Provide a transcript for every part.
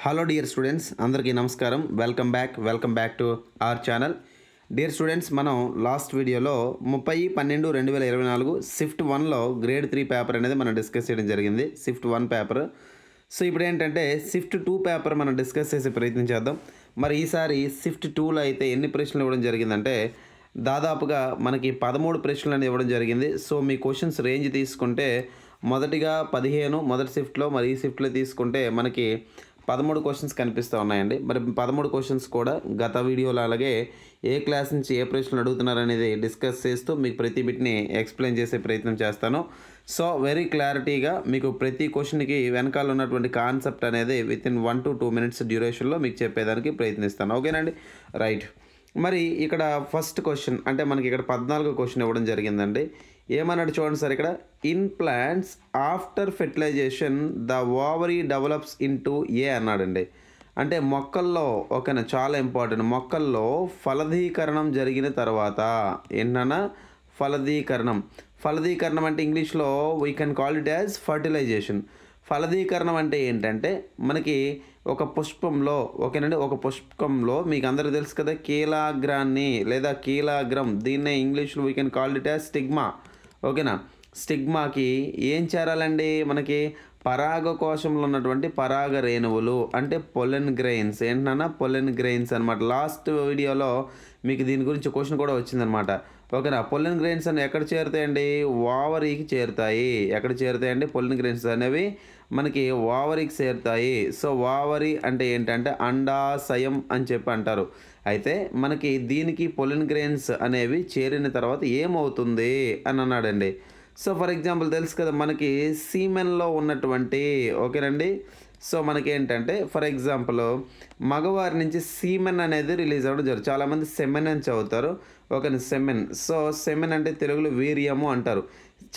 Hello dear students, అందరికీ నమస్కారం. Welcome back to our channel. Dear students, మనం last వీడియోలో 30/12/2024 షిఫ్ట్ 1లో గ్రేడ్ 3 పేపర్ అనేది మనం డిస్కస్ చేయడం జరిగింది. Shift 1 paper. సో ఇప్పుడు ఏంటంటే షిఫ్ట్ 2 పేపర్ మనం డిస్కస్ చేసే ప్రయత్నం చేద్దాం. మరి ఈసారి షిఫ్ట్ 2లో అయితే ఎన్ని ప్రశ్నలు ఇవ్వడం జరిగిందంటే దాదాపుగా మనకి 13 ప్రశ్నలు అనేది ఇవ్వడం జరిగింది. సో మీ క్వశ్చన్స్ రేంజ్ తీసుకుంటే మొదటిగా 15 మొదటి షిఫ్ట్లో, మరి ఈ షిఫ్ట్లో తీసుకుంటే మనకి 13 క్వశ్చన్స్ కనిపిస్తూ ఉన్నాయండి. మరి 13 క్వశ్చన్స్ కూడా గత వీడియోలో అలాగే ఏ క్లాస్ నుంచి ఏ ప్రశ్నలు అడుగుతున్నారు అనేది డిస్కస్ చేస్తూ మీకు ప్రతి బిట్ని ఎక్స్ప్లెయిన్ చేసే ప్రయత్నం చేస్తాను. సో వెరీ క్లారిటీగా మీకు ప్రతి క్వశ్చన్కి వెనకాల ఉన్నటువంటి కాన్సెప్ట్ అనేది వితిన్ 1 to 2 minutes డ్యూరేషన్లో మీకు చెప్పేదానికి ప్రయత్నిస్తాను. ఓకేనండి, రైట్. మరి ఇక్కడ ఫస్ట్ క్వశ్చన్ అంటే మనకి ఇక్కడ 14 క్వశ్చన్ ఇవ్వడం జరిగిందండి. ఏమన్నాడు చూడండి సార్, ఇక్కడ in plants after fertilisation the ovary develops into a అన్నాడండి. అంటే మొక్కల్లో, ఓకేనా, చాలా ఇంపార్టెంట్, మొక్కల్లో ఫలదీకరణం జరిగిన తర్వాత ఏంటన్నా ఫలదీకరణం అంటే ఇంగ్లీష్లో we can call it as fertilisation. ఫలదీకరణం అంటే ఏంటంటే మనకి ఒక పుష్పంలో, ఓకేనండి, ఒక పుష్పంలో మీకు అందరికీ తెలుసు కదా కీలాగ్రాన్ని లేదా కీలాగ్రం, దీన్నే ఇంగ్లీష్లో we can call it as stigma. ఓకేనా, స్టిగ్మాకి ఏం చేరాలండి, మనకి పరాగకోశంలో ఉన్నటువంటి పరాగ రేణువులు అంటే పొలెన్ గ్రెయిన్స్. ఏంటన్నా పొలెన్ గ్రెయిన్స్ అనమాట. లాస్ట్ వీడియోలో మీకు దీని గురించి క్వశ్చన్ కూడా వచ్చిందనమాట. ఓకేనా, పొలెన్ గ్రెయిన్స్ అని ఎక్కడ చేరుతాయండి, ఓవరీకి చేరుతాయి. ఎక్కడ చేరుతాయండి పొలెన్ గ్రెయిన్స్ అనేవి మనకి ఓవరీకి చేరుతాయి. సో ఓవరీ అంటే ఏంటంటే అండాశయం అని చెప్పి అంటారు. అయితే మనకి దీనికి పొలెన్ గ్రెయిన్స్ అనేవి చేరిన తర్వాత ఏమవుతుంది అని అన్నాడండి. సో ఫర్ ఎగ్జాంపుల్ తెలుసు కదా మనకి సీమెన్లో ఉన్నటువంటి, ఓకేనండి, సో మనకి ఏంటంటే ఫర్ ఎగ్జాంపుల్ మగవారి నుంచి సీమెన్ అనేది రిలీజ్ అవ్వడం జరుగుతుంది. చాలామంది సెమెన్ అని చదువుతారు. ఓకేనా, సెమెన్. సో సెమెన్ అంటే తెలుగులో వీర్యము అంటారు.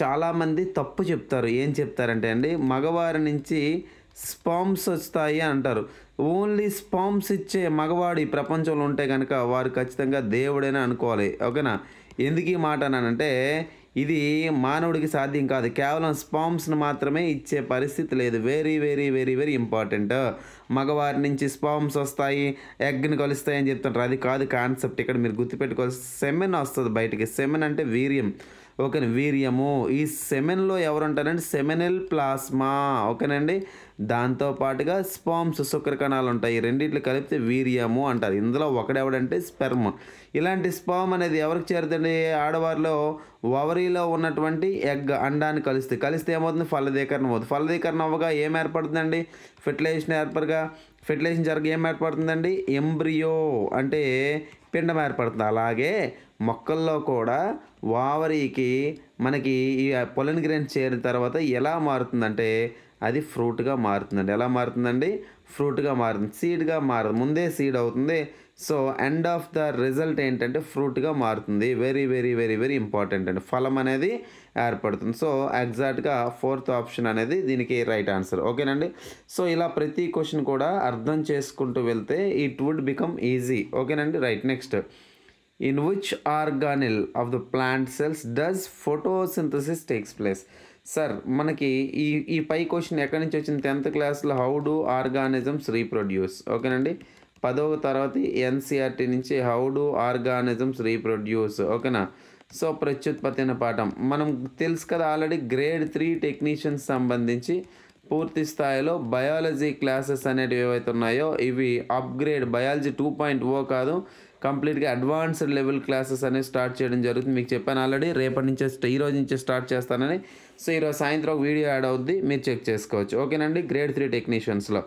చాలామంది తప్పు చెప్తారు. ఏం చెప్తారంటే అండి మగవారి నుంచి స్పామ్స్ వస్తాయి అంటారు. ఓన్లీ స్పామ్స్ ఇచ్చే మగవాడు ఈ ప్రపంచంలో ఉంటే కనుక వారు ఖచ్చితంగా దేవుడైనా అనుకోవాలి. ఓకేనా, ఎందుకు ఈ మాట అన్నానంటే ఇది మానవుడికి సాధ్యం కాదు. కేవలం స్పామ్స్ను మాత్రమే ఇచ్చే పరిస్థితి లేదు. Very very very very important. మగవారి నుంచి స్పామ్స్ వస్తాయి, ఎగ్ని కలుస్తాయి అని చెప్తుంటారు. అది కాదు కాన్సెప్ట్. ఇక్కడ మీరు గుర్తుపెట్టుకోవాలి, సెమెన్ వస్తుంది బయటికి. సెమెన్ అంటే వీర్యం. ఓకేనా, వీర్యము. ఈ సెమెన్లో ఎవరు ఉంటారంటే సెమెనల్ ప్లాస్మా. ఓకేనండి, దాంతోపాటుగా స్పామ్స్ శుక్రకణాలు ఉంటాయి. రెండిట్లు కలిపితే వీర్యము అంటారు. ఇందులో ఒకడెవడంటే స్పెర్మ్. ఇలాంటి స్పామ్ అనేది ఎవరికి చేరుతుంది, ఆడవారిలో ఓవరీలో ఉన్నటువంటి ఎగ్ అండాన్ని కలిస్తే ఏమవుతుంది, ఫలదీకరణం అవుతుంది. ఫలదీకరణం అవ్వగా ఏం ఏర్పడుతుందండి, ఫెర్టిలైజేషన్ జరగ ఏం ఏర్పడుతుందండి, ఎంబ్రియో అంటే పిండం ఏర్పడుతుంది. అలాగే మొక్కల్లో కూడా ఓవరీకి మనకి ఈ పొలెన్ గ్రెయిన్స్ చేరిన తర్వాత ఎలా మారుతుందంటే అది ఫ్రూట్గా మారుతుందండి. ఎలా మారుతుందండి, ఫ్రూట్గా మారుతుంది. సీడ్గా మారదు, ముందే సీడ్ అవుతుంది. So end of the result ఏంటంటే ఫ్రూట్గా మారుతుంది. Very very very very important అండి. ఫలం అనేది ఏర్పడుతుంది. సో ఎగ్జాక్ట్గా 4th ఆప్షన్ అనేది దీనికి రైట్ ఆన్సర్. ఓకేనండి. సో ఇలా ప్రతి క్వశ్చన్ కూడా అర్థం చేసుకుంటూ వెళ్తే ఇట్ వుడ్ బికమ్ ఈజీ. ఓకేనండి, right. Next, in which organelle of the plant cells does photosynthesis takes place. Sir మనకి ఈ పై క్వశ్చన్ ఎక్కడి నుంచి వచ్చింది, 10th క్లాస్లో హౌ డు ఆర్గానిజమ్స్ రీప్రొడ్యూస్. ఓకేనండి, 10వ తరగతి ఎన్సీఆర్టీ నుంచి హౌ డు ఆర్గానిజమ్స్ రీప్రొడ్యూస్. ఓకేనా, సో ప్రత్యుత్పత్తి అనే పాఠం మనం తెలుసు కదా ఆల్రెడీ. గ్రేడ్ 3 టెక్నీషియన్స్ సంబంధించి పూర్తి స్థాయిలో బయాలజీ క్లాసెస్ అనేటివి ఏవైతే ఉన్నాయో ఇవి అప్గ్రేడ్, బయాలజీ 2.0 కాదు, కంప్లీట్గా అడ్వాన్స్డ్ లెవెల్ క్లాసెస్ అనేవి స్టార్ట్ చేయడం జరుగుతుంది. మీకు చెప్పాను ఆల్రెడీ, రేపటి నుంచే ఈరోజు నుంచే స్టార్ట్ చేస్తానని. సో ఈరోజు సాయంత్రం ఒక వీడియో యాడ్ అవుద్ది, మీరు చెక్ చేసుకోవచ్చు. ఓకేనండి, గ్రేడ్ 3 టెక్నీషియన్స్లో.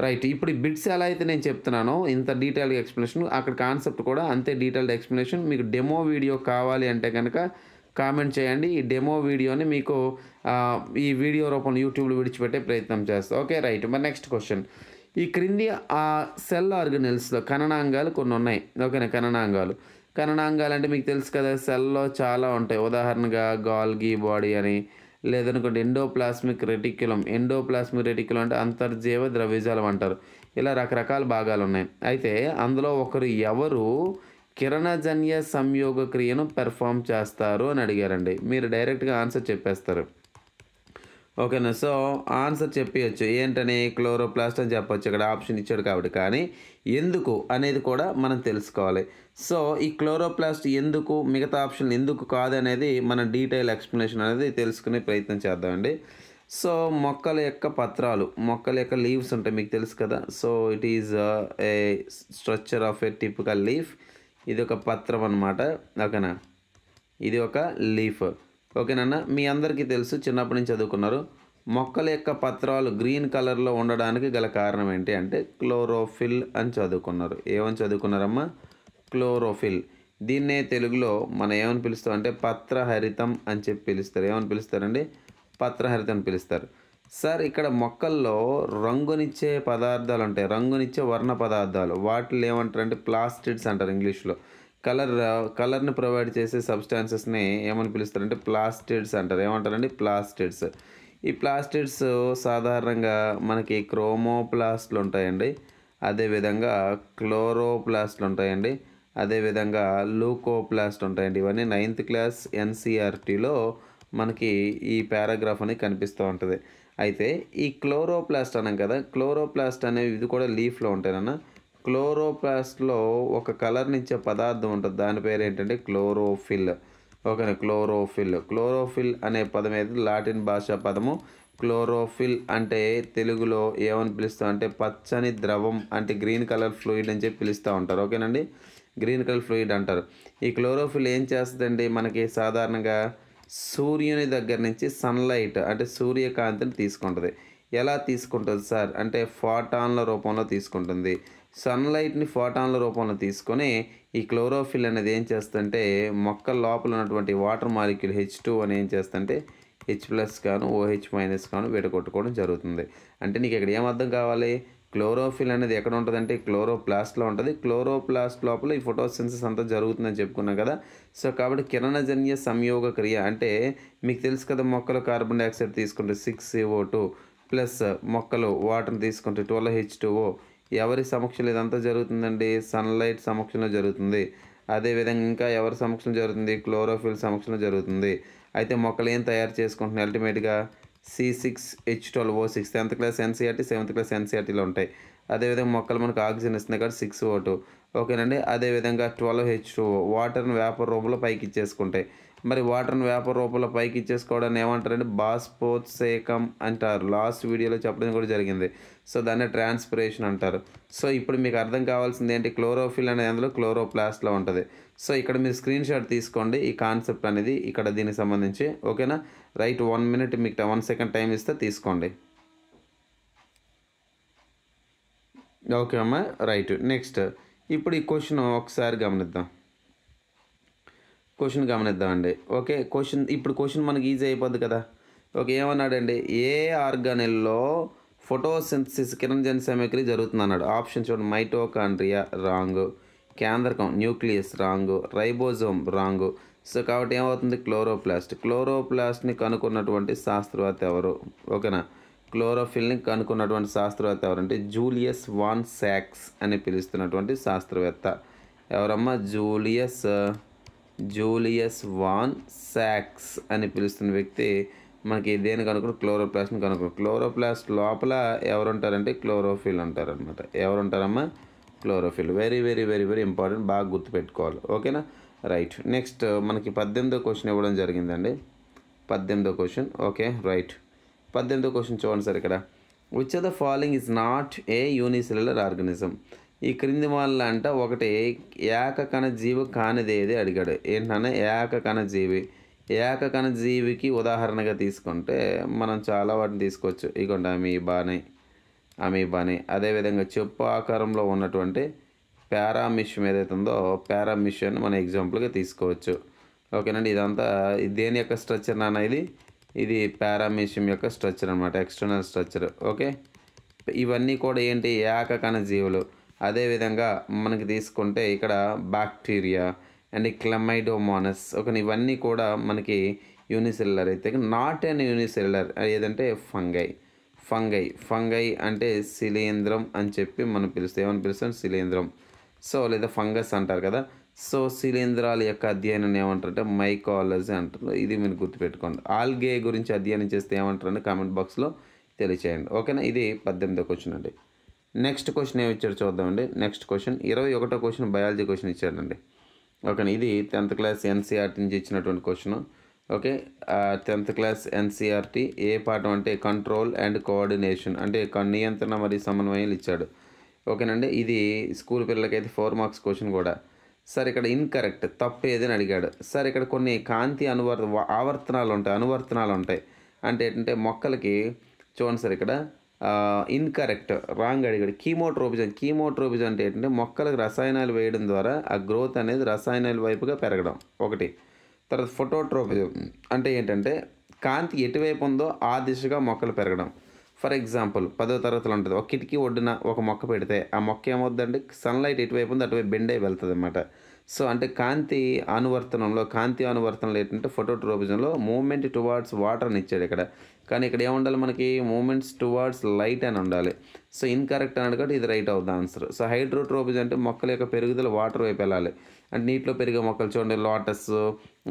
రైట్, ఇప్పుడు ఈ బిట్స్ ఎలా అయితే నేను చెప్తున్నానో ఇంత డీటెయిల్గా ఎక్స్ప్లెనేషన్, అక్కడ కాన్సెప్ట్ కూడా అంతే డీటెయిల్డ్ ఎక్స్ప్లెనేషన్. మీకు డెమో వీడియో కావాలి అంటే కనుక కామెంట్ చేయండి. ఈ డెమో వీడియోని మీకు ఈ వీడియో రూపంలో యూట్యూబ్లో విడిచిపెట్టే ప్రయత్నం చేస్తాం. Okay, right. మరి నెక్స్ట్ క్వశ్చన్, ఈ క్రింది సెల్ ఆర్గనెల్స్లో కణనాంగాలు కొన్ని ఉన్నాయి. ఓకేనా, కణనాంగాలు అంటే మీకు తెలుసు కదా సెల్లో చాలా ఉంటాయి. ఉదాహరణగా గాల్గి బాడీ అని, లేదనుకోండి ఎండోప్లాస్మిక్ రెటిక్యులం. ఎండోప్లాస్మిక్ రెటిక్యులం అంటే అంతర్జీవ ద్రవ్యజాలం అంటారు. ఇలా రకరకాల భాగాలు ఉన్నాయి. అయితే అందులో ఒకరు ఎవరు కిరణజన్య సంయోగ క్రియను పెర్ఫామ్ చేస్తారు అని అడిగారండి. మీరు డైరెక్ట్గా ఆన్సర్ చెప్పేస్తారు. ఓకేనా. సో ఆన్సర్ చెప్పేయచ్చు ఏంటని క్లోరోప్లాస్ట్ అని చెప్పొచ్చు ఇక్కడ ఆప్షన్ ఇచ్చాడు కాబట్టి. కానీ ఎందుకు అనేది కూడా మనం తెలుసుకోవాలి. సో ఈ క్లోరోప్లాస్ట్ ఎందుకు మిగతా ఆప్షన్లు ఎందుకు కాదనేది మనం డీటెయిల్ ఎక్స్ప్లెనేషన్ అనేది తెలుసుకునే ప్రయత్నం చేద్దామండి. సో మొక్కల యొక్క పత్రాలు, మొక్కల యొక్క లీవ్స్ ఉంటాయి మీకు తెలుసు కదా. So it is a structure of A typical leaf. ఇది ఒక పత్రం అనమాట. ఓకేనా, ఇది ఒక లీఫ్. ఓకేనన్నా, మీ అందరికీ తెలుసు చిన్నప్పటి నుంచి చదువుకున్నారు. మొక్కల యొక్క పత్రాలు గ్రీన్ కలర్లో ఉండడానికి గల కారణం ఏంటి అంటే క్లోరోఫిల్ అని చదువుకున్నారు. ఏమని చదువుకున్నారమ్మా? క్లోరోఫిల్. దీన్నే తెలుగులో మనం ఏమని పిలుస్తాం అంటే పత్రహరితం అని చెప్పి పిలుస్తారు. ఏమని పిలుస్తారండి? పత్రహరితం అని పిలుస్తారు. సార్ ఇక్కడ మొక్కల్లో రంగునిచ్చే పదార్థాలు ఉంటాయి, రంగునిచ్చే వర్ణ పదార్థాలు. వాటిని ఏమంటారంటే ప్లాస్టిడ్స్ అంటారు ఇంగ్లీష్లో. కలర్ని ప్రొవైడ్ చేసే సబ్స్టాన్సెస్ని ఏమని పిలుస్తారంటే ప్లాస్టిడ్స్ అంటారు. ఏమంటారండి? ప్లాస్టిడ్స్. ఈ ప్లాస్టిడ్స్ సాధారణంగా మనకి క్రోమోప్లాస్ట్లు ఉంటాయండి, అదేవిధంగా క్లోరోప్లాస్ట్లు ఉంటాయండి, అదేవిధంగా లూకోప్లాస్ట్ ఉంటాయండి. ఇవన్నీ 9th క్లాస్ ఎన్సీఆర్టీలో మనకి ఈ పారాగ్రాఫ్ అనేది కనిపిస్తూ ఉంటుంది. అయితే ఈ క్లోరోప్లాస్ట్ అన్నాం కదా, క్లోరోప్లాస్ట్ అనేవి ఇది కూడా లీఫ్లో ఉంటాయన్న. క్లోరోప్లాస్ట్లో ఒక కలర్నిచ్చే పదార్థం ఉంటుంది, దాని పేరు ఏంటంటే క్లోరోఫిల్. ఓకేనా, క్లోరోఫిల్. క్లోరోఫిల్ అనే పదం ఏది లాటిన్ భాషా పదము. క్లోరోఫిల్ అంటే తెలుగులో ఏమని పిలుస్తాం అంటే పచ్చని ద్రవం, అంటే గ్రీన్ కలర్ ఫ్లూయిడ్ అని చెప్పి పిలుస్తూ ఉంటారు. ఓకేనండి, గ్రీన్ కలర్ ఫ్లూయిడ్ అంటారు. ఈ క్లోరోఫిల్ ఏం చేస్తుందండి మనకి సాధారణంగా సూర్యుని దగ్గర నుంచి సన్లైట్ అంటే సూర్యకాంతిని తీసుకుంటుంది. ఎలా తీసుకుంటుంది సార్ అంటే ఫోటాన్ల రూపంలో తీసుకుంటుంది. సన్లైట్ని ఫోటాన్ల రూపంలో తీసుకొని ఈ క్లోరోఫిల్ అనేది ఏం చేస్తుంటే మొక్క లోపల ఉన్నటువంటి వాటర్ మాలిక్యూల్ H2 అని ఏం చేస్తుంటే H+ కాను OH- కాను విడగొట్టుకోవడం జరుగుతుంది. అంటే నీకు ఇక్కడ ఏం అర్థం కావాలి? క్లోరోఫిల్ అనేది ఎక్కడ ఉంటుందంటే క్లోరోప్లాస్ట్లో ఉంటుంది. క్లోరోప్లాస్ట్ లోపల ఈ ఫోటోసింథసిస్ అంతా జరుగుతుందని చెప్పుకున్నాం కదా. సో కాబట్టి కిరణజన్య సంయోగ క్రియ అంటే మీకు తెలుసు కదా, మొక్కలు కార్బన్ డైఆక్సైడ్ తీసుకుంటే 6CO2 ప్లస్ మొక్కలు వాటర్ని తీసుకుంటే 12H2O. ఎవరి సమక్షంలో ఇదంతా జరుగుతుందండి? సన్లైట్ సమక్షంలో జరుగుతుంది. అదేవిధంగా ఇంకా ఎవరి సమక్షంలో జరుగుతుంది? క్లోరోఫిల్ సమక్షంలో జరుగుతుంది. అయితే మొక్కలు ఏం తయారు చేసుకుంటున్నాయి అల్టిమేట్గా? C6H12O6. 10th class NCERT, 7th class ఎన్సీఆర్టీలో ఉంటాయి. అదేవిధంగా మొక్కలు మనకు ఆక్సిజన్ ఇస్తున్నాయి కాబట్టి 6O2. ఓకేనండి. అదేవిధంగా 12H2O వాటర్ని వేపర్ రూపంలో పైకి ఇచ్చేసుకుంటాయి. మరి వాటర్ని వేపర్ రూపంలో పైకి ఇచ్చేసుకోవడాన్ని ఏమంటారంటే బాష్పోత్సేకం అంటారు. లాస్ట్ వీడియోలో చెప్పడం కూడా జరిగింది. సో దాన్ని ట్రాన్స్పిరేషన్ అంటారు. సో ఇప్పుడు మీకు అర్థం కావాల్సింది ఏంటి? క్లోరోఫిల్ అనేది అందులో క్లోరోప్లాస్ట్లో ఉంటుంది. సో ఇక్కడ మీరు స్క్రీన్ షాట్ తీసుకోండి ఈ కాన్సెప్ట్ అనేది ఇక్కడ దీనికి సంబంధించి. ఓకేనా, రైట్. 1 minute మీకు 1 second టైం ఇస్తే తీసుకోండి. ఓకే అమ్మా, రైట్. నెక్స్ట్ ఇప్పుడు ఈ క్వశ్చన్ ఒకసారి గమనిద్దామండి. ఓకే, ఇప్పుడు క్వశ్చన్ మనకి ఈజీ అయిపోద్ది కదా. ఓకే, ఏమన్నాడండి? ఏ ఆర్గానిల్లో ఫోటోసింథసిస్ కిరణజన్య సమయక్రియ జరుగుతుంది అన్నాడు. ఆప్షన్ చూడండి. మైటోకాండ్రియా రాంగ్, కేంద్రకం nucleus wrong, ribosome wrong. So కాబట్టి ఏమవుతుంది? క్లోరోప్లాస్ట్ని కనుక్కున్నటువంటి శాస్త్రవేత్త ఎవరు? ఓకేనా, క్లోరోఫిల్ని కనుక్కున్నటువంటి శాస్త్రవేత్త ఎవరంటే జూలియస్ వాన్ శాక్స్ అని పిలుస్తున్నటువంటి శాస్త్రవేత్త. ఎవరమ్మా? జూలియస్ వాన్ శాక్స్ అని పిలుస్తున్న వ్యక్తి మనకి దేని కనుక్కుని? క్లోరోప్లాస్ట్ని కనుక్కుని. క్లోరోప్లాస్ట్ లోపల ఎవరు ఉంటారంటే క్లోరోఫిల్ ఉంటారనమాట. ఎవరు ఉంటారమ్మా? Chlorophyll. Very very very very important, బాగా గుర్తుపెట్టుకోవాలి. ఓకేనా, రైట్. నెక్స్ట్ మనకి 18వ క్వశ్చన్ ఇవ్వడం జరిగిందండి. 18వ క్వశ్చన్. Okay, right. 18వ క్వశ్చన్ చూడండి సార్ ఇక్కడ. Which of the following is not a unicellular organism? ఈ క్రింది వాళ్ళ అంట ఒకటి ఏకకణ జీవి కానిది ఏది అడిగాడు. ఏంటన్నా? ఏకకణ జీవి. ఏకకణ జీవికి ఉదాహరణగా తీసుకుంటే మనం చాలా వాటిని తీసుకోవచ్చు. ఇగోండి అమీబాని, అదేవిధంగా చెప్పు ఆకారంలో ఉన్నటువంటి పారామిషియం ఏదైతే ఉందో పారామిషియాన్ని మనం ఎగ్జాంపుల్గా తీసుకోవచ్చు. ఓకేనండి, ఇదంతా దేని యొక్క స్ట్రక్చర్ నాన్న? ఇది పారామిషియం యొక్క స్ట్రక్చర్ అనమాట, ఎక్స్టర్నల్ స్ట్రక్చర్. ఓకే, ఇవన్నీ కూడా ఏంటి? ఏకకణ జీవులు. అదేవిధంగా మనకి తీసుకుంటే ఇక్కడ బ్యాక్టీరియా అండ్ క్లమైడోమోనస్. ఓకే, ఇవన్నీ కూడా మనకి యూనిసెల్యులర్. అయితే నాట్ అండ్ యూనిసెల్యులర్ ఏదంటే ఫంగై అంటే శిలీంధ్రం అని చెప్పి మనం పిలుస్తాం. ఏమని పిలుస్తాం? శిలీంధ్రం. సో లేదా ఫంగస్ అంటారు కదా. సో శిలీంధ్రాల యొక్క అధ్యయనం ఏమంటారంటే మైకాలజీ అంటారు. ఇది మీరు గుర్తుపెట్టుకోండి. ఆల్గే గురించి అధ్యయనం చేస్తే ఏమంటారంటే కామెంట్ బాక్స్లో తెలియచేయండి. ఓకేనా. ఇది 18వ క్వశ్చన్ అండి. నెక్స్ట్ క్వశ్చన్ ఏమి ఇచ్చాడు చూద్దామండి. నెక్స్ట్ క్వశ్చన్ 21వ క్వశ్చన్ బయాలజీ క్వశ్చన్ ఇచ్చాడండి. ఓకేనా. ఇది 10th క్లాస్ ఎన్సీఆర్టీ నుంచి ఇచ్చినటువంటి question. Okay. 10th class NCERT ఏ పాఠం అంటే కంట్రోల్ అండ్ కోఆర్డినేషన్ అంటే నియంత్రణ మరియు సమన్వయాలు ఇచ్చాడు. ఓకేనండి. ఇది స్కూల్ పిల్లలకైతే 4 మార్క్స్ క్వశ్చన్ కూడా. సార్ ఇక్కడ ఇన్కరెక్ట్ తప్పు ఏదని అడిగాడు. సార్ ఇక్కడ కొన్ని కాంతి అనువర్తనాలు ఉంటాయి. అంటే ఏంటంటే మొక్కలకి చూడండి సార్ ఇక్కడ ఇన్కరెక్ట్ రాంగ్ అడిగాడు. కీమోట్రోపిజం అంటే ఏంటంటే మొక్కలకు రసాయనాలు వేయడం ద్వారా ఆ గ్రోత్ అనేది రసాయనాల వైపుగా పెరగడం ఒకటి. తర్వాత ఫోటోట్రోపిజం అంటే ఏంటంటే కాంతి ఎటువైపు ఉందో ఆ దిశగా మొక్కలు పెరగడం. ఫర్ ఎగ్జాంపుల్ 10వ తరగతిలో ఉంటుంది. ఒక కిటికీ ఒడ్డున ఒక మొక్క పెడితే ఆ మొక్క ఏమవుద్దంటే సన్లైట్ ఎటువైపు ఉందో అటువైపు బెండ్ అయి వెళ్తుంది అనమాట. సో అంటే కాంతి అనువర్తనలు ఏంటంటే ఫోటోట్రోపిజంలో మూమెంట్ టువార్డ్స్ వాటర్ అని ఇచ్చాడు ఇక్కడ. కానీ ఇక్కడ ఏముండాలి మనకి మూమెంట్స్ టువార్డ్స్ లైట్ అని ఉండాలి. సో ఇన్కరెక్ట్ అన్నాడు కాబట్టి ఇది రైట్ అవుతుంది ఆన్సర్. సో హైడ్రోట్రోపిజం అంటే మొక్కల యొక్క పెరుగుదల వాటర్ వైపు వెళ్ళాలి. అంటే నీటిలో పెరిగే మొక్కలు చూడండి లోటస్,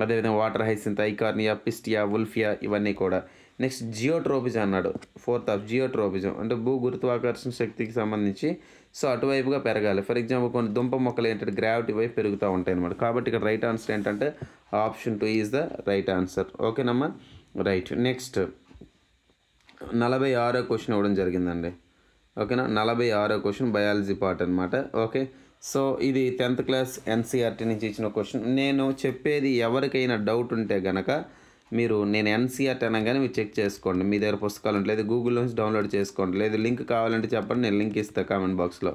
అదేవిధంగా వాటర్ హైసింత్, ఐకార్నియా, పిస్టియా, ఉల్ఫియా ఇవన్నీ కూడా. నెక్స్ట్ జియోట్రోపిజం అన్నాడు. 4th జియోట్రోపిజం అంటే భూ గురుత్వాకర్షణ శక్తికి సంబంధించి సో అటువైపుగా పెరగాలి. ఫర్ ఎగ్జాంపుల్ కొన్ని దుంప మొక్కలు ఏంటంటే గ్రావిటీ వైపు పెరుగుతూ ఉంటాయి అన్నమాట. కాబట్టి ఇక్కడ రైట్ ఆన్సర్ ఏంటంటే option 2 is the right answer. ఓకేనమ్మా. రైట్. నెక్స్ట్ 46వ క్వశ్చన్ ఇవ్వడం జరిగిందండి. ఓకేనా. 46వ క్వశ్చన్ బయాలజీ పార్ట్ అనమాట. ఓకే. సో ఇది 10th క్లాస్ ఎన్సీఆర్టీ నుంచి ఇచ్చిన క్వశ్చన్. నేను చెప్పేది ఎవరికైనా డౌట్ ఉంటే గనక నేను ఎన్సీఆర్టీ అనగానే మీరు చెక్ చేసుకోండి. మీ దగ్గర పుస్తకాలు ఉంటే లేదా గూగుల్లో నుంచి డౌన్లోడ్ చేసుకోండి. లేదు లింక్ కావాలంటే చెప్పండి, నేను లింక్ ఇస్తాను కామెంట్ బాక్స్లో.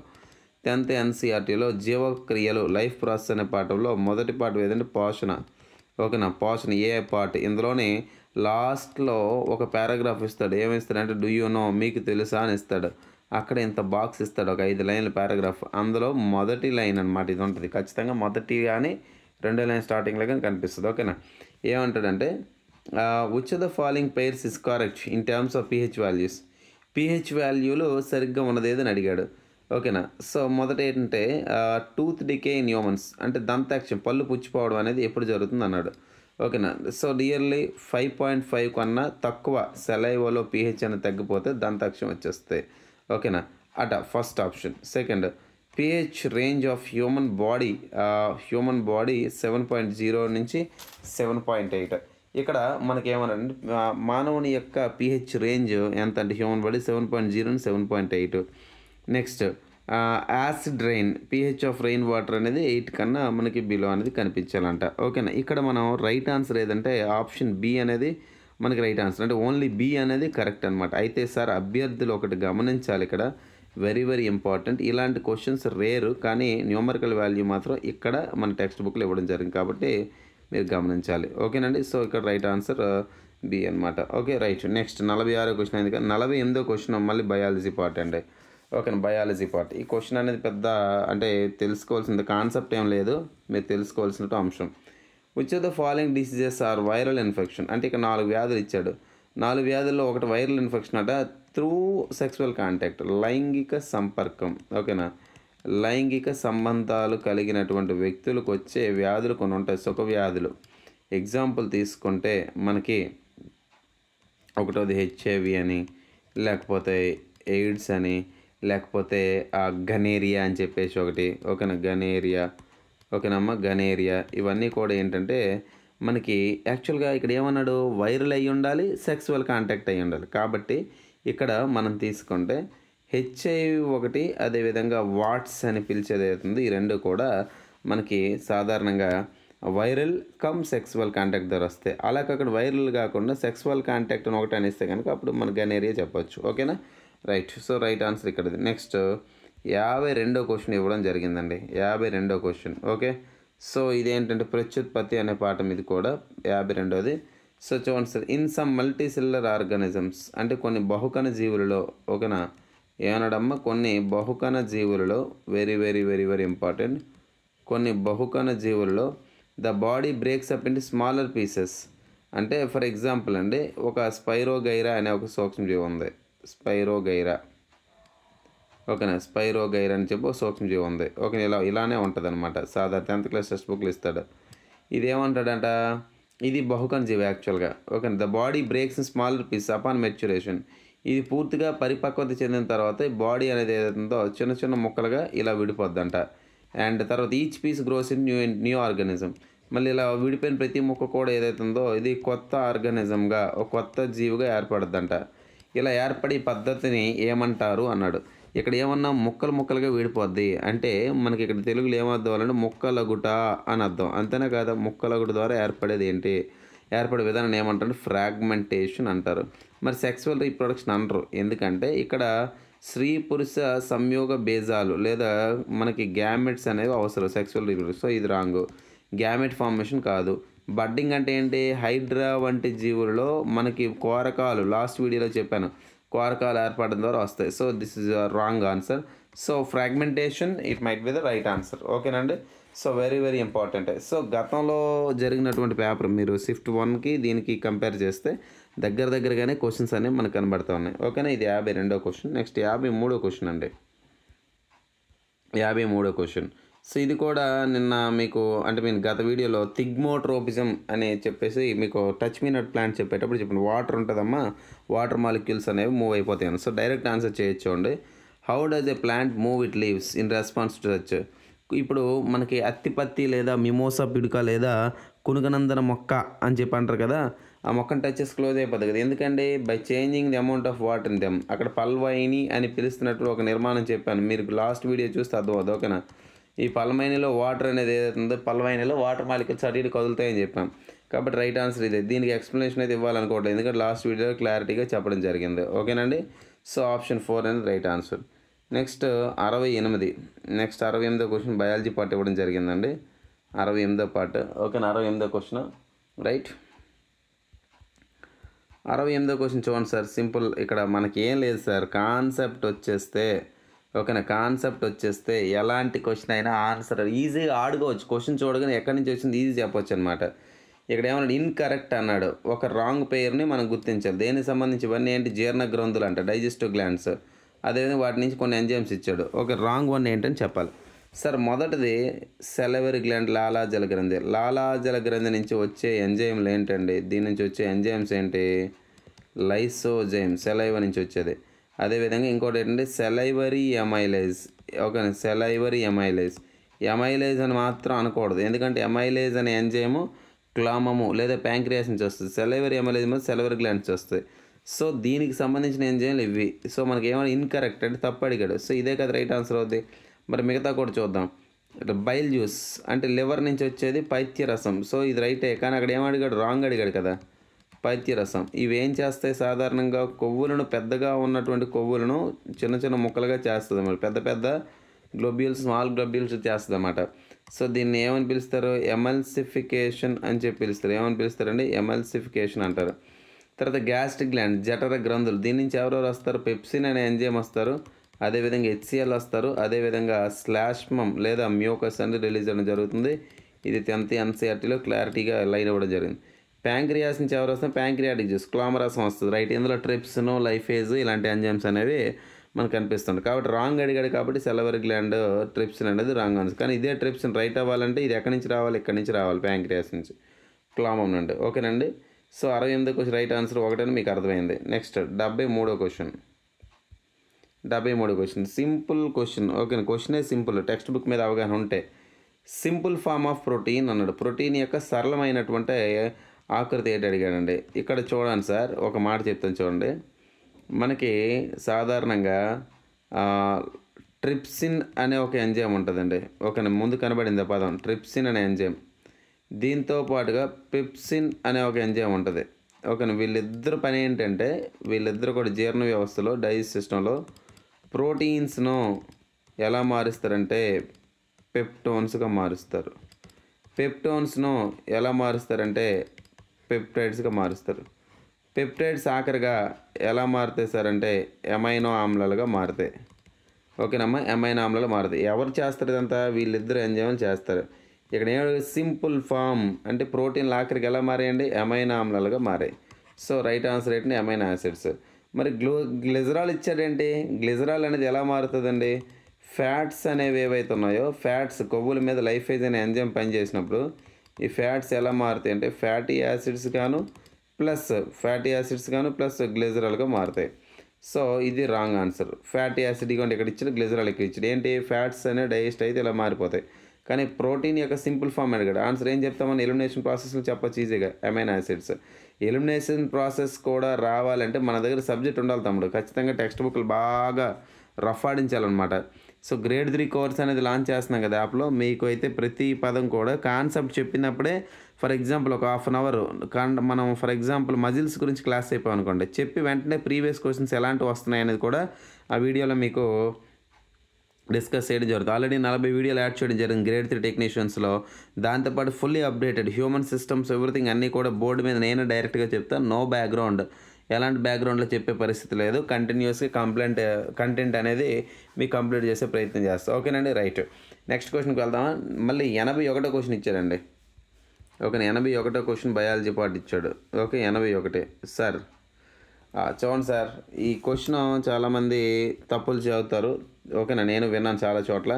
10th ఎన్సీఆర్టీలో జీవక్రియలు లైఫ్ ప్రాసెస్ అనే పాఠంలో మొదటి పాఠం ఏదంటే పోషణ. ఓకేనా. పోషణ ఏ పార్ట్ ఇందులోనే లాస్ట్లో ఒక పారాగ్రాఫ్ ఇస్తాడు. ఏమిస్తాడంటే డూ యూ నో మీకు తెలుసా అని ఇస్తాడు. అక్కడ ఇంత బాక్స్ ఇస్తాడు, ఒక 5 లైన్ల పారాగ్రాఫ్. అందులో మొదటి లైన్ అనమాట ఇది ఉంటుంది. ఖచ్చితంగా మొదటి కానీ 2వ లైన్ స్టార్టింగ్లో కానీ కనిపిస్తుంది. ఓకేనా. ఏమంటాడంటే which of the following pairs is correct in terms of pH values. pH వాల్యూలు సరిగ్గా ఉన్నది ఏదని అడిగాడు. ఓకేనా. సో మొదట ఏంటంటే టూత్ డికే ఇన్ హ్యూమన్స్ అంటే దంతాక్షం పళ్ళు పుచ్చిపోవడం అనేది ఎప్పుడు జరుగుతుంది అన్నాడు. ఓకేనా. సో నియర్లీ 5.5 కన్నా తక్కువ సెలైవలో pH అనేది తగ్గిపోతే దంతాక్షం వచ్చేస్తాయి. ఓకేనా. First option. Second pH range of human body 7.0 నుంచి 7.8. ఇక్కడ మనకి ఏమన్నారంటే మానవుని యొక్క pH రేంజ్ ఎంత అంటే హ్యూమన్ బాడీ 7.0 నుంచి 7.8. Next acid rain pH of rain water అనేది 8 కన్నా మనకి బిలో అనేది కనిపించాలంట. ఓకేనా. ఇక్కడ మనం రైట్ ఆన్సర్ ఏదంటే ఆప్షన్ బి అనేది మనకి రైట్ ఆన్సర్. అంటే ఓన్లీ బి అనేది కరెక్ట్ అనమాట. అయితే సార్ అభ్యర్థులు ఒకటి గమనించాలి, ఇక్కడ వెరీ వెరీ ఇంపార్టెంట్. ఇలాంటి క్వశ్చన్స్ రేరు, కానీ న్యూమరికల్ వాల్యూ మాత్రం ఇక్కడ మన టెక్స్ట్ బుక్లో ఇవ్వడం జరిగింది కాబట్టి మీరు గమనించాలి. ఓకేనండి. సో ఇక్కడ రైట్ ఆన్సర్ బి అనమాట. ఓకే. రైట్. నెక్స్ట్ 46వ క్వశ్చన్ అయింది కదా. 48వ క్వశ్చన్ మళ్ళీ బయాలజీ పార్ట్ అండి. ఓకేనా. Biology part. ఈ క్వశ్చన్ అనేది పెద్ద అంటే తెలుసుకోవాల్సిన కాన్సెప్ట్ ఏం లేదు, మీరు తెలుసుకోవాల్సిన అంశం. Which of the following diseases are viral infection అంటే ఇక్కడ 4 వ్యాధులు ఇచ్చాడు. 4 వ్యాధుల్లో ఒకటి వైరల్ ఇన్ఫెక్షన్ అట త్రూ సెక్సువల్ కాంటాక్ట్ లైంగిక సంపర్కం. ఓకేనా. లైంగిక సంబంధాలు కలిగినటువంటి వ్యక్తులకు వచ్చే వ్యాధులు కొన్ని ఉంటాయి, సుఖ వ్యాధులు. ఎగ్జాంపుల్ తీసుకుంటే మనకి ఒకటోది HIV అని, లేకపోతే ఎయిడ్స్ అని, లేకపోతే గనేరియా అని చెప్పేసి ఒకటి. ఓకేనా. గనేరియా. ఓకేనమ్మా. గనేరియా ఇవన్నీ కూడా ఏంటంటే మనకి యాక్చువల్గా ఇక్కడ ఏమన్నాడు వైరల్ అయ్యి ఉండాలి, సెక్సువల్ కాంటాక్ట్ అయ్యి ఉండాలి. కాబట్టి ఇక్కడ మనం తీసుకుంటే HIV ఒకటి, అదేవిధంగా వాట్స్ అని పిలిచేది అవుతుంది. ఈ రెండు కూడా మనకి సాధారణంగా వైరల్ కమ్ సెక్సువల్ కాంటాక్ట్ ద్వారా వస్తాయి. అలాగే అక్కడ వైరల్ కాకుండా సెక్సువల్ కాంటాక్ట్ అని ఒకటి అనిస్తే కనుక అప్పుడు మన గనేరియా చెప్పొచ్చు. ఓకేనా. రైట్. సో రైట్ ఆన్సర్ ఇక్కడది. నెక్స్ట్ 52వ క్వశ్చన్ ఇవ్వడం జరిగిందండి. 52వ క్వశ్చన్. ఓకే. సో ఇదేంటంటే ప్రత్యుత్పత్తి అనే పాఠం, ఇది కూడా 52వది. సో చూడండి sir, in some multicellular organisms అంటే కొన్ని బహుకణ జీవులలో. ఓకేనా. ఏమన్నాడమ్మా కొన్ని బహుకణ జీవులలో very very very very important. కొన్ని బహుకణ జీవులలో the body breaks up into smaller pieces. అంటే ఫర్ ఎగ్జాంపుల్ అండి ఒక స్పైరోగైరా అనే ఒక సూక్ష్మజీవి ఉంది. స్పైరోగైరా ఓకేనా. స్పైరోగైర్ అని చెప్పి ఒక సూక్ష్మజీవి ఉంది. ఓకే, ఇలానే ఉంటుంది అనమాట. సాధారణ 10th క్లాస్ టెక్స్ట్ బుక్లు ఇస్తాడు. ఇది ఏమంటాడంట, ఇది బహుకణ జీవి యాక్చువల్గా. Okay, the body breaks in smaller piece upon maturation. ఇది పూర్తిగా పరిపక్వత చెందిన తర్వాత బాడీ అనేది ఏదైతుందో చిన్న చిన్న ముక్కలుగా ఇలా విడిపోద్దంట. అండ్ తర్వాత each piece grows in new organism. మళ్ళీ ఇలా విడిపోయిన ప్రతి ముక్క కూడా ఏదైతుందో ఇది కొత్త ఆర్గానిజంగా, ఒక కొత్త జీవిగా ఏర్పడుద్దంట. ఇలా ఏర్పడే పద్ధతిని ఏమంటారు అన్నాడు. ఇక్కడ ఏమన్నా ముక్కలు ముక్కలుగా విడిపోద్ది అంటే మనకి ఇక్కడ తెలుగులో ఏమర్థం అవ్వాలంటే ముక్కలగుట అని అర్థం. అంతేనా కాదా? ముక్కలగుట ద్వారా ఏర్పడేది ఏంటి, ఏర్పడే విధానం ఏమంటారు, ఫ్రాగ్మెంటేషన్ అంటారు. మరి సెక్సువల్ రీప్రొడక్షన్ అనరు. ఎందుకంటే ఇక్కడ స్త్రీ పురుష సంయోగ బీజాలు లేదా మనకి గ్యామెట్స్ అనేవి అవసరం సెక్సువల్ రీప్రొడక్షన్. సో ఇది రాంగు. గ్యామెట్ ఫార్మేషన్ కాదు. బడ్డింగ్ అంటే ఏంటి, హైడ్రా వంటి జీవులలో మనకి కోరకాలు, లాస్ట్ వీడియోలో చెప్పాను, కోరకాలు ఏర్పడడం ద్వారా వస్తాయి. So this is wrong answer. So fragmentation it might be the right answer. ఓకేనండి. So very very important. So గతంలో జరిగినటువంటి పేపర్ మీరు షిఫ్ట్ 1కి దీనికి కంపేర్ చేస్తే దగ్గరగానే క్వశ్చన్స్ అనేవి మనకు కనబడుతూ ఉన్నాయి. ఓకేనా. ఇది 52వ క్వశ్చన్. నెక్స్ట్ 53వ క్వశ్చన్ అండి. 53వ క్వశ్చన్. సో ఇది కూడా నిన్న మీకు అంటే నేను గత వీడియోలో థిగ్మోట్రోపిజం అని చెప్పేసి మీకు టచ్ మీ నట్ ప్లాంట్ చెప్పేటప్పుడు చెప్పండి. వాటర్ ఉంటుందమ్మా, వాటర్ మాలిక్యూల్స్ అనేవి మూవ్ అయిపోతాయి. సో డైరెక్ట్ ఆన్సర్ చేయొచ్చండి. How does a plant move it leaves in response to touch. ఇప్పుడు మనకి అత్తిపత్తి లేదా మిమోసా పిడుక లేదా కునుగనందన మొక్క అని చెప్పి అంటారు కదా, ఆ మొక్కను టచ్ చేసి క్లోజ్ అయిపోతుంది కదా. ఎందుకండి, by changing the amount of water in them. అక్కడ పల్వైని అని పిలుస్తున్నట్టు ఒక నిర్మాణం చెప్పాను, మీరు లాస్ట్ వీడియో చూస్తే అర్థం అవుతుంది. ఓకేనా. ఈ పల్వైనలో వాటర్ అనేది ఏదైతుందో పల్వైనలో వాటర్ మాలిక్యూల్స్ అటు ఇటు కదులుతాయని చెప్పాం. కాబట్టి రైట్ ఆన్సర్ ఇదే. దీనికి ఎక్స్ప్లెనేషన్ అయితే ఇవ్వాలనుకోవట్లేదు, ఎందుకంటే లాస్ట్ వీడియోలో క్లారిటీగా చెప్పడం జరిగింది. ఓకేనండి. సో ఆప్షన్ 4 అనేది రైట్ ఆన్సర్. నెక్స్ట్ 68. నెక్స్ట్ 68వ క్వశ్చన్ బయాలజీ పార్ట్ ఇవ్వడం జరిగిందండి. 68వ పార్ట్. ఓకేనా. 68వ క్వశ్చన్ రైట్. 68వ క్వశ్చన్ చూడండి సార్. సింపుల్. ఇక్కడ మనకి ఏం లేదు సార్, కాన్సెప్ట్ వచ్చేస్తే ఓకేనా, కాన్సెప్ట్ వచ్చేస్తే ఎలాంటి క్వశ్చన్ అయినా ఆన్సర్ ఈజీగా ఆడుకోవచ్చు. క్వశ్చన్ చూడగానే ఎక్కడి నుంచి వచ్చింది ఈజీ చెప్పొచ్చు అనమాట. ఇక్కడ ఏమన్నాడు, ఇన్కరెక్ట్ అన్నాడు. ఒక రాంగ్ పేరుని మనం గుర్తించాలి. దేనికి సంబంధించి ఇవన్నీ ఏంటి, జీర్ణ గ్రంథులు అంట, డైజెస్టివ్ గ్లాండ్స్. అదేవిధంగా వాటి నుంచి కొన్ని ఎంజైమ్స్ ఇచ్చాడు. ఒక రాంగ్ వన్ ఏంటని చెప్పాలి సార్. మొదటిది సెలవరీ గ్లాండ్, లాలాజల గ్రంథి. లాలాజల గ్రంథి నుంచి వచ్చే ఎంజైమ్లు ఏంటండి, దీని నుంచి వచ్చే ఎంజైమ్స్ ఏంటి, లైసోజైమ్, సెలైవ నుంచి వచ్చేది. అదేవిధంగా ఇంకోటి ఏంటంటే salivary amylase. Okay, salivary amylase. Amylase అని మాత్రం అనకూడదు, ఎందుకంటే ఎమైలేజ్ అనే ఎంజైము క్లామము లేదా ప్యాంక్రియాస్ నుంచి వస్తుంది. సెలైవరీ ఎమైలేజ్ మీద సెలవరీ గ్లాండ్స్ వస్తాయి. సో దీనికి సంబంధించిన ఎంజైమ్లు ఇవి. సో మనకి ఏమైనా ఇన్కరెక్ట్ అంటే తప్పు అడిగాడు. సో ఇదే కదా రైట్ ఆన్సర్ అవుద్ది. మరి మిగతా కూడా చూద్దాం. బైల్ జ్యూస్ అంటే లివర్ నుంచి వచ్చేది పైత్యరసం. సో ఇది రైటే, కానీ అక్కడ ఏమడిగాడు, రాంగ్ అడిగాడు కదా. పైత్యరసం ఇవి ఏం చేస్తాయి, సాధారణంగా కొవ్వులను, పెద్దగా ఉన్నటువంటి కొవ్వులను చిన్న చిన్న ముక్కలుగా చేస్తుంది. మరి పెద్ద పెద్ద గ్లోబ్యూల్స్, స్మాల్ గ్లోబ్యూల్స్ చేస్తుంది అన్నమాట. సో దీన్ని ఏమని పిలుస్తారు, ఎమల్సిఫికేషన్ అని చెప్పి పిలుస్తారు. ఏమని పిలుస్తారండి, ఎమల్సిఫికేషన్ అంటారు. తర్వాత గ్యాస్ట్రిక్ గ్లాండ్, జఠర గ్రంథులు. దీని నుంచి ఎవరెవరు వస్తారు, పెప్సిన్ అనే ఎంజైమ్ వస్తారు, అదేవిధంగా హెచ్సిఎల్ వస్తారు, అదేవిధంగా స్లాష్మమ్ లేదా మ్యూకస్ అని రిలీజ్ అవ్వడం జరుగుతుంది. ఇది 10th NCERTలో క్లారిటీగా లైన్ ఇవ్వడం జరిగింది. ప్యాంక్రియాస్ నుంచి ఎవరు వస్తారు, ప్యాంక్రియాటిక్ జ్యూస్, క్లామరసం వస్తుంది. రైట్. ఇందులో ట్రిప్సిన్, లైఫేజ్ ఇలాంటి ఎంజైమ్స్ అనేవి మనకు కనిపిస్తుంది. కాబట్టి రాంగ్ అడిగాడు కాబట్టి సెలవరీ గ్లాండ్, ట్రిప్సిన్ అనేది రాంగ్ ఆన్సర్. కానీ ఇదే ట్రిప్సిన్ రైట్ అవ్వాలంటే ఇది ఎక్కడి నుంచి రావాలి, ఇక్కడి నుంచి రావాలి, ప్యాంక్రియాస్ నుంచి, క్లామం నుండి. ఓకేనండి. సో 68వ క్వశ్చన్ రైట్ ఆన్సర్ ఒకటని మీకు అర్థమైంది. నెక్స్ట్ 73వ క్వశ్చన్. 73వ క్వశ్చన్ సింపుల్ క్వశ్చన్. ఓకేనా, క్వశ్చనే సింపుల్, టెక్స్ట్ బుక్ మీద అవగాహన ఉంటే. సింపుల్ ఫామ్ ఆఫ్ ప్రోటీన్ అన్నాడు. ప్రోటీన్ యొక్క సరళమైనటువంటి ఆకృతి ఏంటి అడిగాడండి. ఇక్కడ చూడండి సార్, ఒక మాట చెప్తాను చూడండి. మనకి సాధారణంగా ట్రిప్సిన్ అనే ఒక ఎంజైమ్ ఉంటుందండి. ఓకేనా, ముందు కనబడింది పదం ట్రిప్సిన్ అనే ఎంజైమ్. దీంతో పాటుగా పెప్సిన్ అనే ఒక ఎంజైమ్ ఉంటుంది. ఓకేనా, వీళ్ళిద్దరు పని ఏంటంటే వీళ్ళిద్దరు కూడా జీర్ణ వ్యవస్థలో, డైజెస్ట్ సిస్టంలో ప్రోటీన్స్ను ఎలా మారుస్తారంటే పెప్టోన్స్గా మారుస్తారు. పెప్టోన్స్ను ఎలా మారుస్తారంటే పెప్టైడ్స్గా మారుస్తారు. పెప్టైడ్స్ ఆఖరిగా ఎలా మారుతాయి సార్ అంటే ఎమైనో ఆమ్లాలుగా మారుతాయి. ఓకేనమ్మా, ఎమైనో ఆమ్లాలు మారుతాయి. ఎవరు చేస్తారు ఇదంతా, వీళ్ళిద్దరు ఎంజైమ్లు చేస్తారు. ఇక్కడ సింపుల్ ఫామ్ అంటే ప్రోటీన్లు ఆఖరికి ఎలా మారాయండి, ఎమైనో ఆమ్లాలుగా మారాయి. సో రైట్ ఆన్సర్ ఏంటంటే ఎమైనో యాసిడ్స్. మరి గ్లిజరాల్ ఇచ్చాడేంటి? గ్లిజరాల్ అనేది ఎలా మారుతుందండి? ఫ్యాట్స్ అనేవి ఏవైతే ఉన్నాయో ఫ్యాట్స్ కొవ్వుల మీద లైఫేజ్ అనే ఎంజైమ్ పనిచేసినప్పుడు ఈ ఫ్యాట్స్ ఎలా మారుతాయి అంటే ఫ్యాటీ యాసిడ్స్ గాను ప్లస్ గ్లిజరాల్గా మారుతాయి. సో ఇది రాంగ్ ఆన్సర్. ఫ్యాటీ యాసిడ్ ఇవ్వండి ఇక్కడ ఇచ్చిన, గ్లిజరాల్ ఇక్కడ ఇచ్చాడు. ఏంటి? ఫ్యాట్స్ అనే డైజెస్ట్ అయితే ఇలా మారిపోతాయి. కానీ ప్రోటీన్ యొక్క సింపుల్ ఫామ్ అడిగాడు. ఆన్సర్ ఏం చెప్తామని ఎలిమినేషన్ ప్రాసెస్లో చెప్పచ్చు ఈజీగా, అమైనో యాసిడ్స్. ఎలిమినేషన్ ప్రాసెస్ కూడా రావాలంటే మన దగ్గర సబ్జెక్ట్ ఉండాలి తమ్ముడు. ఖచ్చితంగా టెక్స్ట్ బుక్లు బాగా రఫ్ ఆడించాలన్నమాట. సో గ్రేడ్ 3 కోర్స్ అనేది లాంచ్ చేస్తున్నాం కదా యాప్లో. మీకు అయితే ప్రతి పదం కూడా కాన్సెప్ట్ చెప్పినప్పుడే, ఫర్ ఎగ్జాంపుల్ ఒక హాఫ్ అన్ అవర్ మనం ఫర్ ఎగ్జాంపుల్ మజిల్స్ గురించి క్లాస్ అయిపోయాం అనుకోండి, చెప్పి వెంటనే ప్రీవియస్ క్వశ్చన్స్ ఎలాంటివి వస్తున్నాయి అనేది కూడా ఆ వీడియోలో మీకు డిస్కస్ చేయడం జరుగుతుంది. ఆల్రెడీ 40 వీడియోలు యాడ్ చేయడం జరిగింది గ్రేడ్ 3 టెక్నీషియన్స్లో. దాంతోపాటు fully updated human systems everything అన్నీ కూడా బోర్డు మీద నేను డైరెక్ట్గా చెప్తాను. నో బ్యాక్గ్రౌండ్, ఎలాంటి బ్యాక్గ్రౌండ్లో చెప్పే పరిస్థితి లేదు. కంటిన్యూస్గా కంటెంట్ అనేది మీకు కంప్లీట్ చేసే ప్రయత్నం చేస్తాం. ఓకేనండి, రైట్. నెక్స్ట్ క్వశ్చన్కి వెళ్దామా? మళ్ళీ 81 క్వశ్చన్ ఇచ్చాడండి. ఓకేనా, 81 క్వశ్చన్ బయాలజీ పార్ట్ ఇచ్చాడు. Okay, 81 sir. చూడండి సార్, ఈ క్వశ్చన్ చాలామంది తప్పులు చదువుతారు. ఓకేనా, నేను విన్నాను చాలా చోట్ల.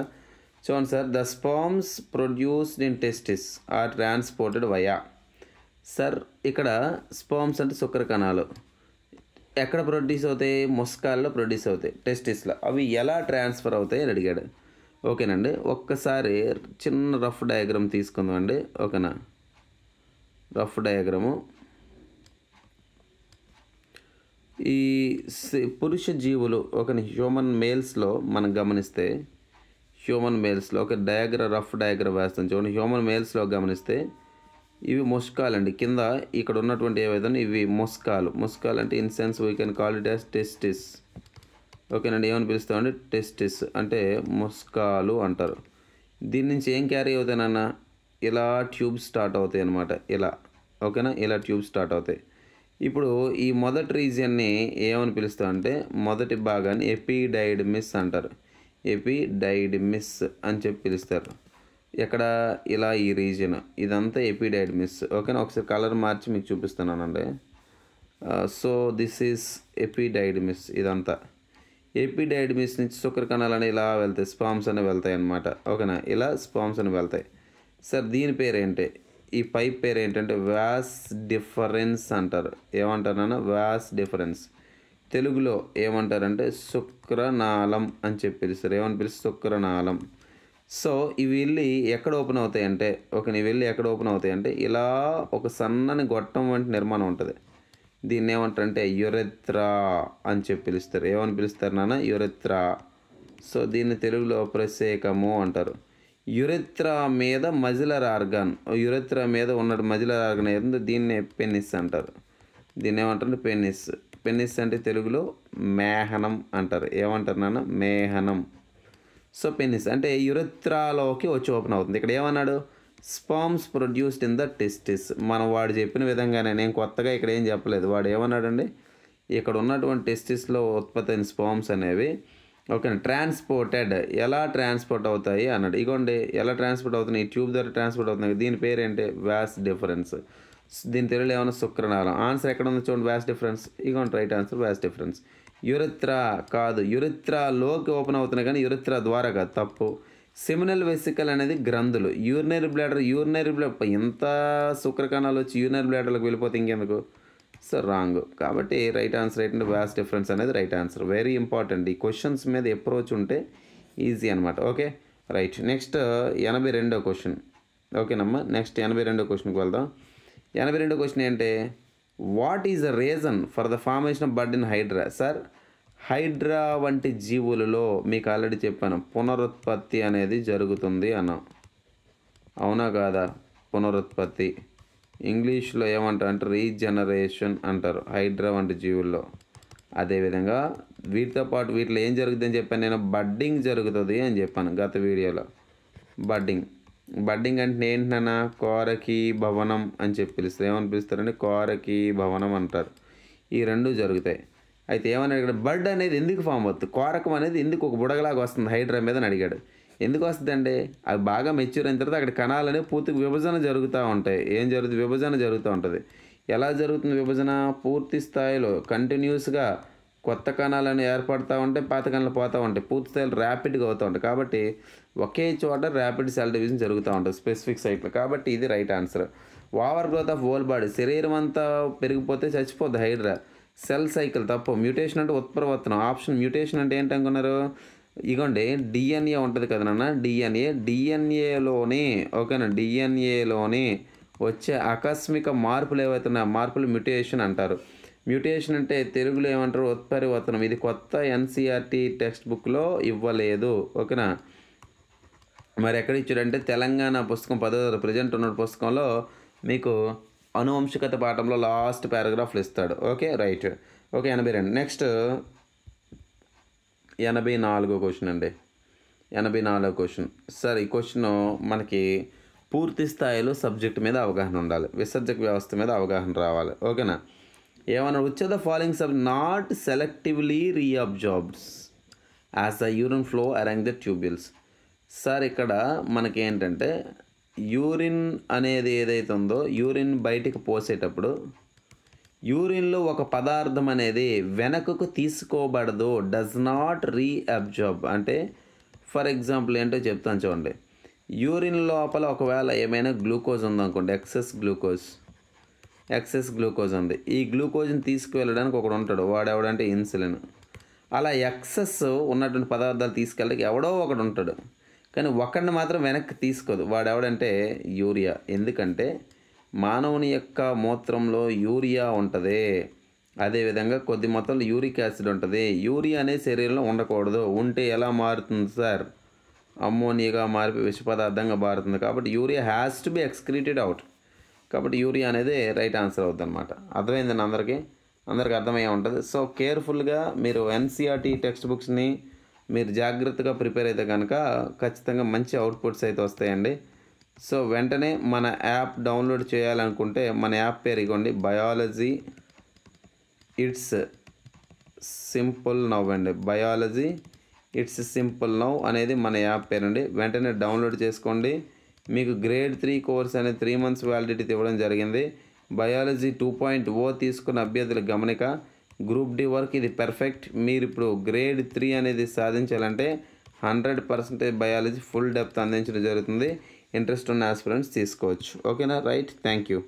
చూడండి sir, the sperms produced in testis are transported via. Sir ఇక్కడ స్పర్మ్స్ అంటే శుక్ర కణాలు ఎక్కడ ప్రొడ్యూస్ అవుతాయి? ముస్కాల్లో ప్రొడ్యూస్ అవుతాయి, టెస్టిస్లో. అవి ఎలా ట్రాన్స్ఫర్ అవుతాయి అని అడిగాడు. ఓకేనండి, ఒక్కసారి చిన్న రఫ్ డయాగ్రామ్ తీసుకుందాం అండి. ఓకేనా, రఫ్ డయాగ్రాము. ఈ పురుష జీవులు ఒక హ్యూమన్ మేల్స్లో మనం గమనిస్తే, హ్యూమన్ మేల్స్లో ఒక రఫ్ డయాగ్రామ్ వేస్తాం చూడండి. హ్యూమన్ మేల్స్లో గమనిస్తే ఇవి ముస్కాలండి. కింద ఇక్కడ ఉన్నటువంటి ఏవైతే ఇవి ముస్కాలు అంటే in sense we can call it as testis. ఓకేనండి, ఏమని పిలుస్తామండి? టెస్టిస్ అంటే ముస్కాలు అంటారు. దీని నుంచి ఏం క్యారీ అవుతాయన్న? ఇలా ట్యూబ్ స్టార్ట్ అవుతాయి అన్నమాట, ఇలా. ఓకేనా, ఇలా ట్యూబ్ స్టార్ట్ అవుతాయి. ఇప్పుడు ఈ మొదటి రీజియన్ని ఏమని పిలుస్తామంటే, మొదటి భాగాన్ని ఎపిడైడిమిస్ అంటారు. ఎపిడైడిమిస్ అని చెప్పి పిలుస్తారు. ఎక్కడ? ఇలా ఈ రీజియన్ ఇదంతా ఎపిడైడిమిస్. ఓకేనా, ఒకసారి కలర్ మార్చి మీకు చూపిస్తున్నానండి. So this is epididymis. ఇదంతా ఎపిడైడిమిస్ నుంచి శుక్ర కణాలు అని ఇలా వెళ్తాయి, స్పామ్స్ అని వెళ్తాయి అన్నమాట. ఓకేనా, ఇలా స్పామ్స్ అని వెళ్తాయి. సార్ దీని పేరు ఏంటి? ఈ పైప్ పేరు ఏంటంటే వాస్ డిఫరెన్స్ అంటారు. ఏమంటారన్నా? Vas deferens. తెలుగులో ఏమంటారంటే శుక్రనాళం అని చెప్పి పిలుస్తారు. ఏమని పిలుస్తారు? శుక్రనాళం. సో ఇవి వెళ్ళి ఎక్కడ ఓపెన్ అవుతాయి అంటే, ఇవి వెళ్ళి ఎక్కడ ఓపెన్ అవుతాయి అంటే ఇలా ఒక సన్నని గొట్టం వంటి నిర్మాణం ఉంటుంది. దీన్ని ఏమంటారంటే యురెత్రా అని చెప్పి పిలుస్తారు. ఏమని పిలుస్తారు నాన్న? యురెత్రా. సో దీన్ని తెలుగులో ప్రసేకము అంటారు. యురెత్రా మీద మజిలర్ ఆర్గాన్, యురెత్రా మీద ఉన్న మజిలర్ ఆర్గాన్ ఏదో దీన్ని పెన్నిస్ అంటారు. దీన్ని ఏమంటారు? పెన్నిస్. పెన్నిస్ అంటే తెలుగులో మేహనం అంటారు. ఏమంటారు నాన్న? మేహనం. సో పెన్నిస్ అంటే యురెత్రాలోకి వచ్చి ఓపెన్ అవుతుంది. ఇక్కడ ఏమన్నాడు? Sperms produced in the testis. మనం వాడు చెప్పిన విధంగానే, నేను కొత్తగా ఇక్కడ ఏం చెప్పలేదు. వాడు ఏమన్నాడండి? ఇక్కడ ఉన్నటువంటి టెస్టిస్లో ఉత్పత్తి అయిన స్పర్మ్స్ అనేవి ట్రాన్స్పోర్టెడ్, ఎలా ట్రాన్స్పోర్ట్ అవుతాయి అన్నాడు. ఇగోండి ఎలా ట్రాన్స్పోర్ట్ అవుతున్నాయి, ఈ ట్యూబ్ ద్వారా ట్రాన్స్పోర్ట్ అవుతున్నాయి. దీని పేరు ఏంటి? Vas deferens. దీని తెలుగులో ఏమన్నా శుక్రనాళం. ఆన్సర్ ఎక్కడ ఉంది చూడండి, వాస్ డిఫరెన్స్. ఇగోండి right answer, vas deferens. Urethra కాదు, యురెత్రాలోకి ఓపెన్ అవుతున్నాయి కానీ యురెత్రా ద్వారా కాదు, తప్పు. సెమినల్ వెసికల్ అనేది గ్రంథులు. యూరినరీ బ్లాడర్ ఎంత శుక్రకణాలు వచ్చి యూరినరీ బ్లాడర్లకు వెళ్ళిపోతే ఇంకెందుకు? So wrong. కాబట్టి రైట్ ఆన్సర్ ఏంటంటే వాస్ డిఫరెన్స్ అనేది రైట్ ఆన్సర్. Very important. ఈ క్వశ్చన్స్ మీద అప్రోచ్ ఉంటే ఈజీ అనమాట. Okay, right. నెక్స్ట్ 82వ క్వశ్చన్. ఓకేనమ్మా, నెక్స్ట్ 82వ క్వశ్చన్కి వెళ్దాం. 82వ క్వశ్చన్ ఏంటి? What is the reason for the formation of bird in hydra? Sir hydra వంటి జీవులలో మీకు ఆల్రెడీ చెప్పాను, పునరుత్పత్తి అనేది జరుగుతుంది అన్నాం. అవునా కాదా? పునరుత్పత్తి ఇంగ్లీష్లో ఏమంటారు అంటే రీజనరేషన్ అంటారు హైడ్రా వంటి జీవుల్లో. అదేవిధంగా వీటితో పాటు వీటిలో ఏం జరుగుతుందని చెప్పాను నేను? బడ్డింగ్ జరుగుతుంది అని చెప్పాను గత వీడియోలో. బడ్డింగ్ అంటే ఏంటన్నా? కోరకి భవనం అని చెప్పి పిలుస్తారు. ఏమని పిలుస్తారంటే కోరకి భవనం అంటారు. ఈ రెండు జరుగుతాయి. అయితే ఏమని అడిగాడు? బర్డ్ అనేది ఎందుకు ఫామ్ అవుతుంది, కోరకం అనేది ఎందుకు ఒక బుడగలాగా వస్తుంది హైడ్రా మీద అని అడిగాడు. ఎందుకు వస్తుందండి? అవి బాగా మెచ్యూర్ అయిన తర్వాత అక్కడ కణాలు అనేవి పూర్తిగా విభజన జరుగుతూ ఉంటాయి. ఏం జరుగుతుంది? విభజన జరుగుతూ ఉంటుంది. ఎలా జరుగుతుంది విభజన? పూర్తి స్థాయిలో కంటిన్యూస్గా కొత్త కణాలను ఏర్పడుతూ ఉంటాయి, పాత కణాలు పోతూ ఉంటాయి, పూర్తి స్థాయిలో ర్యాపిడ్గా అవుతూ ఉంటాయి. కాబట్టి ఒకే చోట ర్యాపిడ్ సెల్ డివిజన్ జరుగుతూ ఉంటుంది స్పెసిఫిక్ సైట్లో. కాబట్టి ఇది right answer. Over growth of whole body, శరీరం అంతా పెరిగిపోతే చచ్చిపోద్ది హైడ్రా. సెల్ సైకిల్ తప్పు. మ్యూటేషన్ అంటే ఉత్పరివర్తనం. ఆప్షన్ మ్యూటేషన్ అంటే ఏంటి అనుకున్నారు? ఇగోండి డిఎన్ఏ ఉంటుంది కదా నాన్న, డిఎన్ఏలోనే ఓకేనా, డిఎన్ఏలోనే వచ్చే ఆకస్మిక మార్పులు ఏవైతున్నాయో మార్పులు మ్యూటేషన్ అంటారు. మ్యూటేషన్ అంటే తెలుగులో ఏమంటారు? ఉత్పరివర్తనం. ఇది కొత్త ఎన్సీఆర్టీ టెక్స్ట్ బుక్లో ఇవ్వలేదు ఓకేనా. మరి ఎక్కడ ఇచ్చాడంటే తెలంగాణ పుస్తకం 10వ ప్రజెంట్ ఉన్న పుస్తకంలో మీకు అనువంశికత పాఠంలో లాస్ట్ పారాగ్రాఫ్లు ఇస్తాడు. Okay right. Okay 82. Next 84 question అండి. 84 క్వశ్చన్. సార్ ఈ క్వశ్చన్ మనకి పూర్తి స్థాయిలో సబ్జెక్ట్ మీద అవగాహన ఉండాలి, విసర్జక వ్యవస్థ మీద అవగాహన రావాలి ఓకేనా. ఏమన్నా వచ్చే the following sub not selectively reabsorbs as the urine flow along the tubules. Sir ఇక్కడ మనకి ఏంటంటే యూరిన్ అనేది ఏదైతే ఉందో యూరిన్ బయటికి పోసేటప్పుడు యూరిన్లో ఒక పదార్థం అనేది వెనకకు తీసుకోబడదు, డస్ నాట్ రీఅబ్జార్బ్. అంటే ఫర్ ఎగ్జాంపుల్ ఏంటో చెప్తాను చూడండి. యూరిన్ లోపల ఒకవేళ ఏమైనా గ్లూకోజ్ ఉందనుకోండి, ఎక్సెస్ గ్లూకోజ్ ఉంది. ఈ గ్లూకోజ్ని తీసుకువెళ్ళడానికి ఒకడు ఉంటాడు, వాడెవడంటే ఇన్సులిన్. అలా ఎక్సెస్ ఉన్నటువంటి పదార్థాలు తీసుకెళ్ళడానికి ఎవడో ఒకడు ఉంటాడు, కానీ ఒకడిని మాత్రం వెనక్కి తీసుకోదు. వాడెవడంటే యూరియా. ఎందుకంటే మానవుని యొక్క మూత్రంలో యూరియా ఉంటుంది, అదేవిధంగా కొద్ది మొత్తంలో యూరిక్ యాసిడ్ ఉంటుంది. యూరియా అనేది శరీరంలో ఉండకూడదు. ఉంటే ఎలా మారుతుంది సార్? అమ్మోనియాగా మారిపోయి విష పదార్థంగా మారుతుంది. కాబట్టి urea has to be excreted out. కాబట్టి యూరియా అనేది రైట్ ఆన్సర్ అవుతుంది అనమాట. అర్థమైందండి అందరికీ అర్థమయ్యే ఉంటుంది. సో కేర్ఫుల్గా మీరు ఎన్సీఆర్టీ టెక్స్ట్ బుక్స్ని మీరు జాగ్రత్తగా ప్రిపేర్ అయితే కనుక ఖచ్చితంగా మంచి అవుట్పుట్స్ అయితే వస్తాయండి. సో వెంటనే మన యాప్ డౌన్లోడ్ చేయాలనుకుంటే మన యాప్ పేరు ఇవ్వండి, బయాలజీ ఇట్స్ సింపుల్ నవ్ అండి. బయాలజీ ఇట్స్ సింపుల్ నవ్ అనేది మన యాప్ పేరండి. వెంటనే డౌన్లోడ్ చేసుకోండి. మీకు గ్రేడ్ 3 కోర్స్ అనేది 3 months వ్యాలిడిటీ ఇవ్వడం జరిగింది. బయాలజీ 2.0 తీసుకున్న అభ్యర్థులకు గమనిక, గ్రూప్ డి వరకు ఇది పర్ఫెక్ట్. మీరు ఇప్పుడు గ్రేడ్ 3 అనేది సాధించాలంటే 100% బయాలజీ ఫుల్ డెప్త్ అందించడం జరుగుతుంది. ఇంట్రెస్ట్ ఉన్న ఆస్పిరెంట్స్ తీసుకోవచ్చు ఓకేనా. Right, thank you.